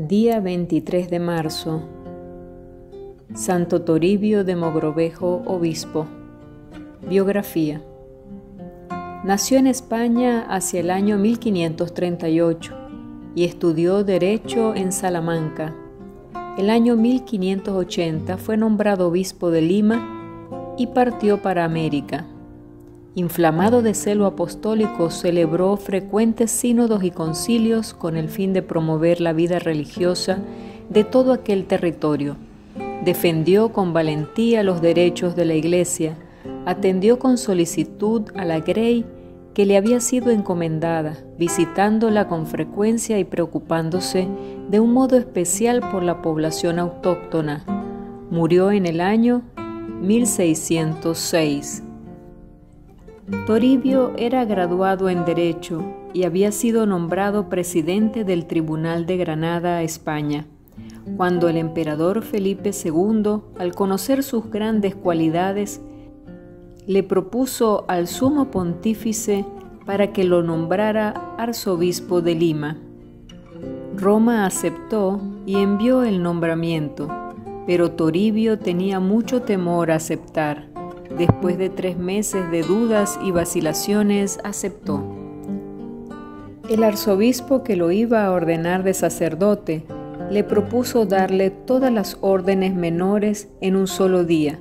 Día 23 de marzo. Santo Toribio de Mogrovejo, obispo. Biografía. Nació en España hacia el año 1538 y estudió Derecho en Salamanca. El año 1580 fue nombrado obispo de Lima y partió para América. Inflamado de celo apostólico, celebró frecuentes sínodos y concilios con el fin de promover la vida religiosa de todo aquel territorio. Defendió con valentía los derechos de la Iglesia, atendió con solicitud a la grey que le había sido encomendada, visitándola con frecuencia y preocupándose de un modo especial por la población autóctona. Murió en el año 1606. Toribio era graduado en Derecho y había sido nombrado presidente del Tribunal de Granada, España, cuando el emperador Felipe II, al conocer sus grandes cualidades, le propuso al sumo pontífice para que lo nombrara arzobispo de Lima. Roma aceptó y envió el nombramiento, pero Toribio tenía mucho temor a aceptar. Después de 3 meses de dudas y vacilaciones, aceptó. El arzobispo que lo iba a ordenar de sacerdote le propuso darle todas las órdenes menores en un solo día,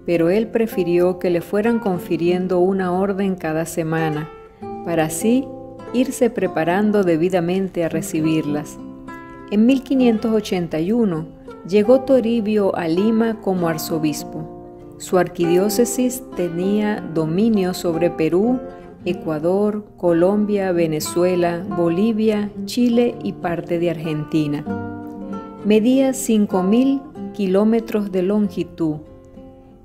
pero él prefirió que le fueran confiriendo una orden cada semana, para así irse preparando debidamente a recibirlas. En 1581 llegó Toribio a Lima como arzobispo. Su arquidiócesis tenía dominio sobre Perú, Ecuador, Colombia, Venezuela, Bolivia, Chile y parte de Argentina. Medía 5.000 kilómetros de longitud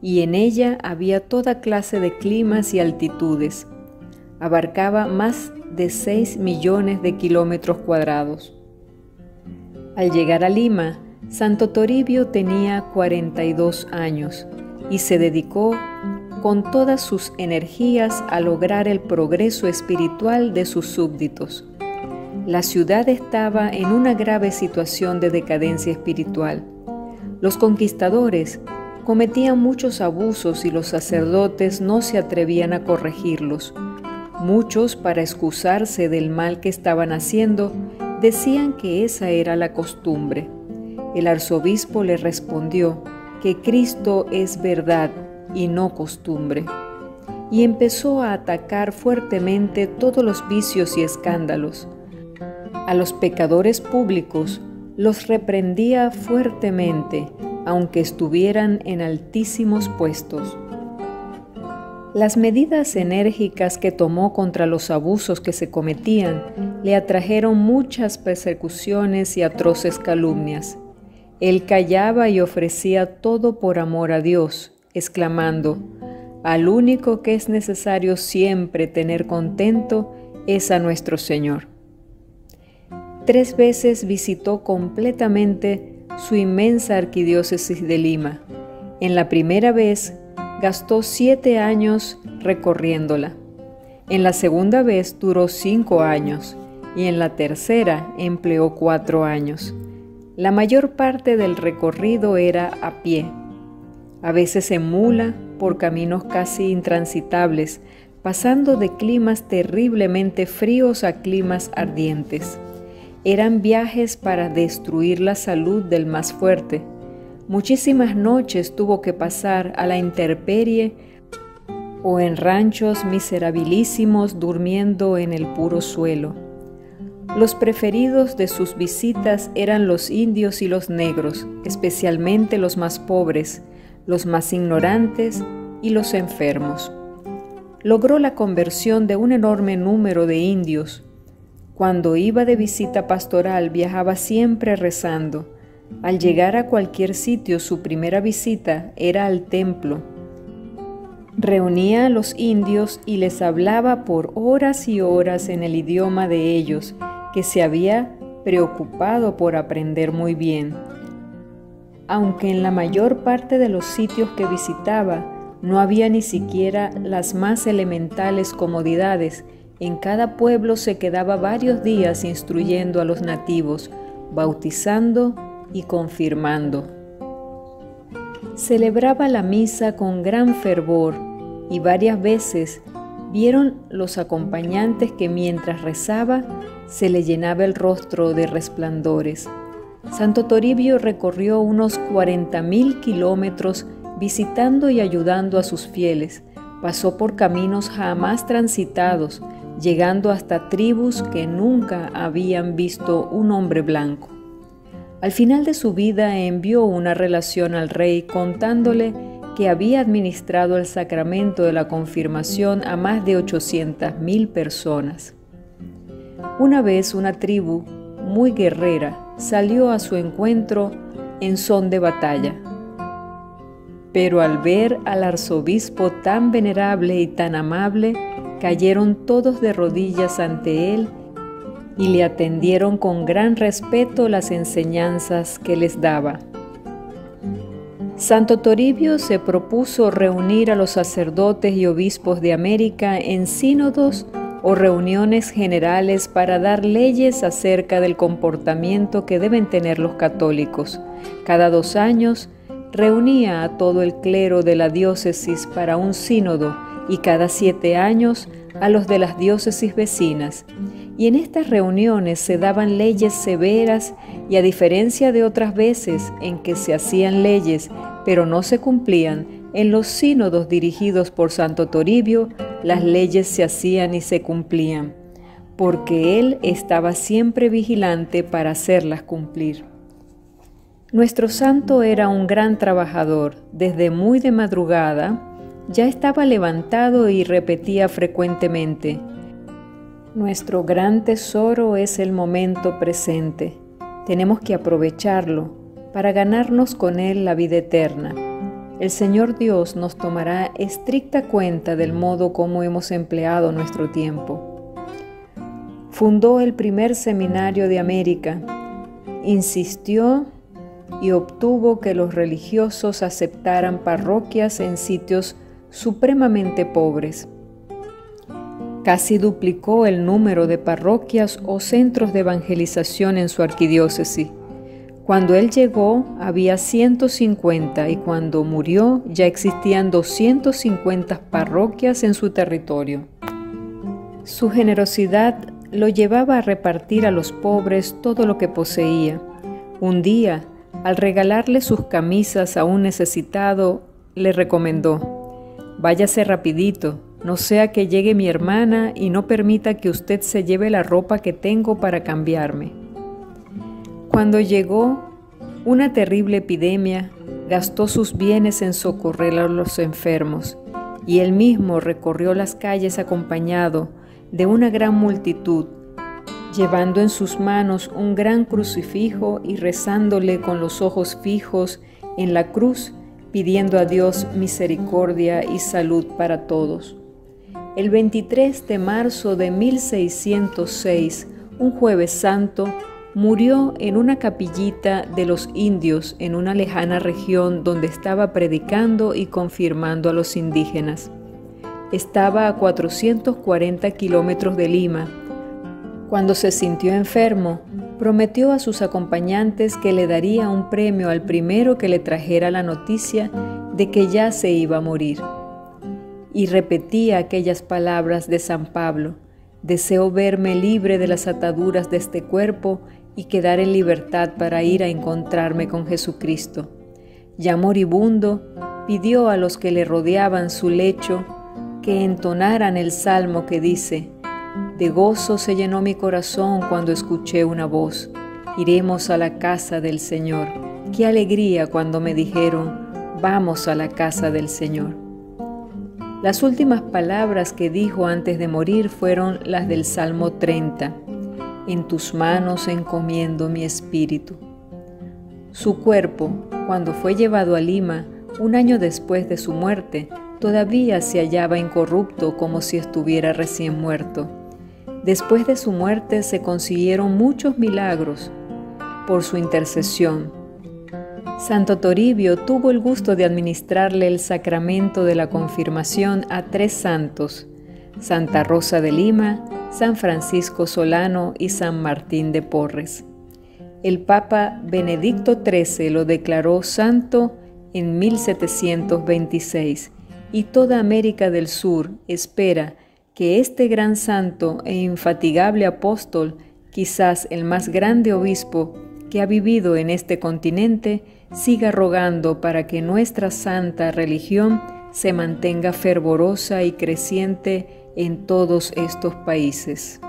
y en ella había toda clase de climas y altitudes. Abarcaba más de 6 millones de kilómetros cuadrados. Al llegar a Lima, Santo Toribio tenía 42 años. Y se dedicó con todas sus energías a lograr el progreso espiritual de sus súbditos. La ciudad estaba en una grave situación de decadencia espiritual. Los conquistadores cometían muchos abusos y los sacerdotes no se atrevían a corregirlos. Muchos, para excusarse del mal que estaban haciendo, decían que esa era la costumbre. El arzobispo le respondió que Cristo es verdad y no costumbre, y empezó a atacar fuertemente todos los vicios y escándalos. A los pecadores públicos los reprendía fuertemente, aunque estuvieran en altísimos puestos. Las medidas enérgicas que tomó contra los abusos que se cometían le atrajeron muchas persecuciones y atroces calumnias. Él callaba y ofrecía todo por amor a Dios, exclamando: «Al único que es necesario siempre tener contento es a nuestro Señor». 3 veces visitó completamente su inmensa arquidiócesis de Lima. En la primera vez gastó 7 años recorriéndola. En la segunda vez duró 5 años y en la tercera empleó 4 años. La mayor parte del recorrido era a pie, a veces en mula, por caminos casi intransitables, pasando de climas terriblemente fríos a climas ardientes. Eran viajes para destruir la salud del más fuerte. Muchísimas noches tuvo que pasar a la intemperie o en ranchos miserabilísimos durmiendo en el puro suelo. Los preferidos de sus visitas eran los indios y los negros, especialmente los más pobres, los más ignorantes y los enfermos. Logró la conversión de un enorme número de indios. Cuando iba de visita pastoral, viajaba siempre rezando. Al llegar a cualquier sitio, su primera visita era al templo. Reunía a los indios y les hablaba por horas y horas en el idioma de ellos, que se había preocupado por aprender muy bien. Aunque en la mayor parte de los sitios que visitaba no había ni siquiera las más elementales comodidades, en cada pueblo se quedaba varios días instruyendo a los nativos, bautizando y confirmando. Celebraba la misa con gran fervor y varias veces vieron los acompañantes que mientras rezaba se le llenaba el rostro de resplandores. Santo Toribio recorrió unos 40.000 kilómetros visitando y ayudando a sus fieles. Pasó por caminos jamás transitados, llegando hasta tribus que nunca habían visto un hombre blanco. Al final de su vida envió una relación al rey contándole que había administrado el sacramento de la confirmación a más de 800.000 personas. Una vez una tribu muy guerrera salió a su encuentro en son de batalla. Pero al ver al arzobispo tan venerable y tan amable, cayeron todos de rodillas ante él y le atendieron con gran respeto las enseñanzas que les daba. Santo Toribio se propuso reunir a los sacerdotes y obispos de América en sínodos o reuniones generales para dar leyes acerca del comportamiento que deben tener los católicos. Cada 2 años reunía a todo el clero de la diócesis para un sínodo y cada 7 años a los de las diócesis vecinas. Y en estas reuniones se daban leyes severas y a diferencia de otras veces en que se hacían leyes pero no se cumplían, en los sínodos dirigidos por Santo Toribio, las leyes se hacían y se cumplían, porque él estaba siempre vigilante para hacerlas cumplir. Nuestro santo era un gran trabajador. Desde muy de madrugada ya estaba levantado y repetía frecuentemente: nuestro gran tesoro es el momento presente. Tenemos que aprovecharlo para ganarnos con él la vida eterna. El Señor Dios nos tomará estricta cuenta del modo como hemos empleado nuestro tiempo. Fundó el primer seminario de América. Insistió y obtuvo que los religiosos aceptaran parroquias en sitios supremamente pobres. Casi duplicó el número de parroquias o centros de evangelización en su arquidiócesis. Cuando él llegó había 150 y cuando murió ya existían 250 parroquias en su territorio. Su generosidad lo llevaba a repartir a los pobres todo lo que poseía. Un día, al regalarle sus camisas a un necesitado, le recomendó: váyase rapidito, no sea que llegue mi hermana y no permita que usted se lleve la ropa que tengo para cambiarme. Cuando llegó una terrible epidemia, gastó sus bienes en socorrer a los enfermos, y él mismo recorrió las calles acompañado de una gran multitud, llevando en sus manos un gran crucifijo y rezándole con los ojos fijos en la cruz, pidiendo a Dios misericordia y salud para todos. El 23 de marzo de 1606, un jueves santo, murió en una capillita de los indios en una lejana región donde estaba predicando y confirmando a los indígenas. Estaba a 440 kilómetros de Lima. Cuando se sintió enfermo, prometió a sus acompañantes que le daría un premio al primero que le trajera la noticia de que ya se iba a morir. Y repetía aquellas palabras de San Pablo: deseo verme libre de las ataduras de este cuerpo y quedar en libertad para ir a encontrarme con Jesucristo. Ya moribundo, pidió a los que le rodeaban su lecho que entonaran el salmo que dice: de gozo se llenó mi corazón cuando escuché una voz: iremos a la casa del Señor. Qué alegría cuando me dijeron: vamos a la casa del Señor. Las últimas palabras que dijo antes de morir fueron las del Salmo 30. En tus manos encomiendo mi espíritu. Su cuerpo, cuando fue llevado a Lima, un año después de su muerte, todavía se hallaba incorrupto como si estuviera recién muerto. Después de su muerte se consiguieron muchos milagros por su intercesión. Santo Toribio tuvo el gusto de administrarle el sacramento de la confirmación a 3 santos: Santa Rosa de Lima, San Francisco Solano y San Martín de Porres. el Papa Benedicto XIII lo declaró santo en 1726 y toda América del Sur espera que este gran santo e infatigable apóstol, quizás el más grande obispo que ha vivido en este continente, siga rogando para que nuestra santa religión se mantenga fervorosa y creciente en todos estos países.